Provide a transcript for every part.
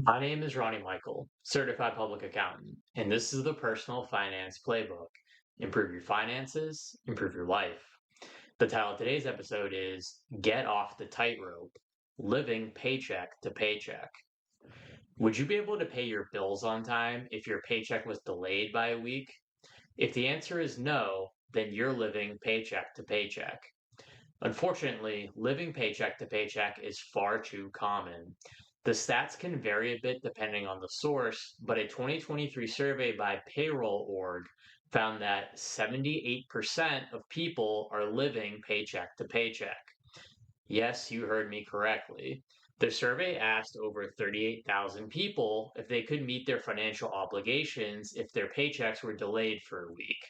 My name is Ronnie Michael, certified public accountant, and this is the Personal Finance Playbook. Improve your finances, improve your life. The title of today's episode is Get Off the Tightrope, Living Paycheck to Paycheck. Would you be able to pay your bills on time if your paycheck was delayed by a week? If the answer is no, then you're living paycheck to paycheck. Unfortunately, living paycheck to paycheck is far too common. The stats can vary a bit depending on the source, but a 2023 survey by Payroll.org found that 78% of people are living paycheck to paycheck. Yes, you heard me correctly. The survey asked over 38,000 people if they could meet their financial obligations if their paychecks were delayed for a week.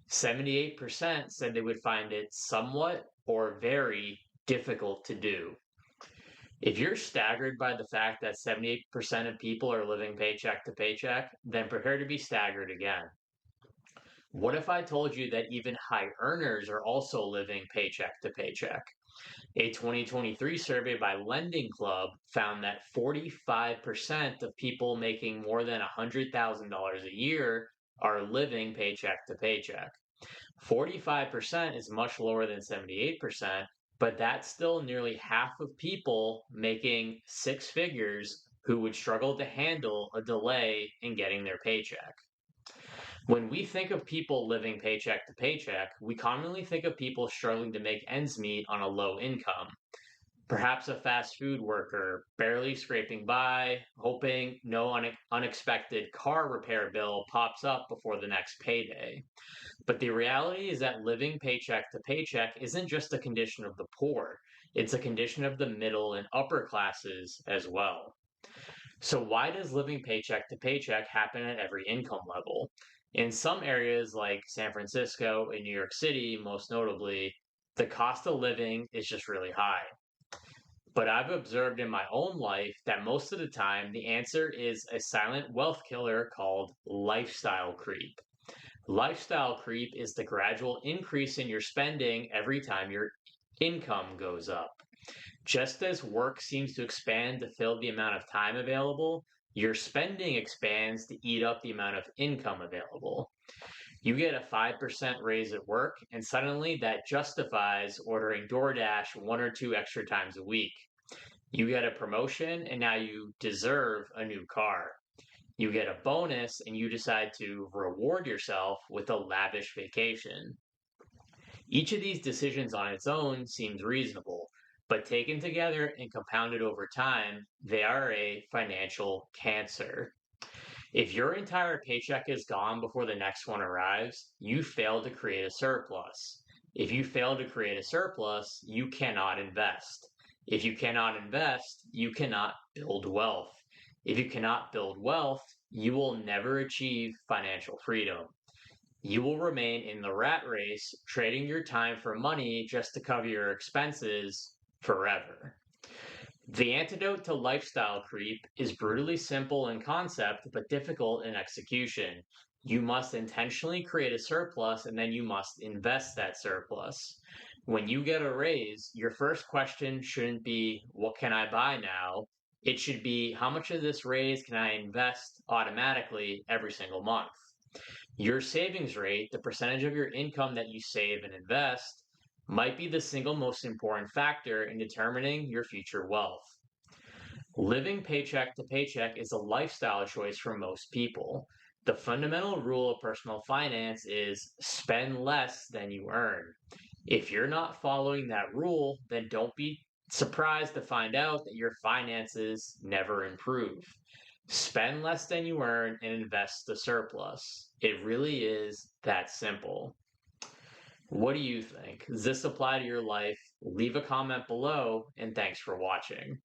78% said they would find it somewhat or very difficult to do. If you're staggered by the fact that 78% of people are living paycheck to paycheck, then prepare to be staggered again. What if I told you that even high earners are also living paycheck to paycheck? A 2023 survey by Lending Club found that 45% of people making more than $100,000 a year are living paycheck to paycheck. 45% is much lower than 78%, but that's still nearly half of people making six figures who would struggle to handle a delay in getting their paycheck. When we think of people living paycheck to paycheck, we commonly think of people struggling to make ends meet on a low income. Perhaps a fast food worker barely scraping by, hoping no unexpected car repair bill pops up before the next payday. But the reality is that living paycheck to paycheck isn't just a condition of the poor, it's a condition of the middle and upper classes as well. So, why does living paycheck to paycheck happen at every income level? In some areas like San Francisco and New York City, most notably, the cost of living is just really high. But I've observed in my own life that most of the time the answer is a silent wealth killer called lifestyle creep. Lifestyle creep is the gradual increase in your spending every time your income goes up. Just as work seems to expand to fill the amount of time available, your spending expands to eat up the amount of income available. You get a 5% raise at work, and suddenly that justifies ordering DoorDash one or two extra times a week. You get a promotion, and now you deserve a new car. You get a bonus, and you decide to reward yourself with a lavish vacation. Each of these decisions on its own seems reasonable, but taken together and compounded over time, they are a financial cancer. If your entire paycheck is gone before the next one arrives, you fail to create a surplus. If you fail to create a surplus, you cannot invest. If you cannot invest, you cannot build wealth. If you cannot build wealth, you will never achieve financial freedom. You will remain in the rat race, trading your time for money just to cover your expenses forever. The antidote to lifestyle creep is brutally simple in concept but difficult in execution. You must intentionally create a surplus and then you must invest that surplus. When you get a raise, your first question shouldn't be, what can I buy now? It should be, how much of this raise can I invest automatically every single month? Your savings rate, the percentage of your income that you save and invest, might be the single most important factor in determining your future wealth. Living paycheck to paycheck is a lifestyle choice for most people. The fundamental rule of personal finance is spend less than you earn. If you're not following that rule, then don't be surprised to find out that your finances never improve. Spend less than you earn and invest the surplus. It really is that simple. What do you think? Does this apply to your life? Leave a comment below, and thanks for watching.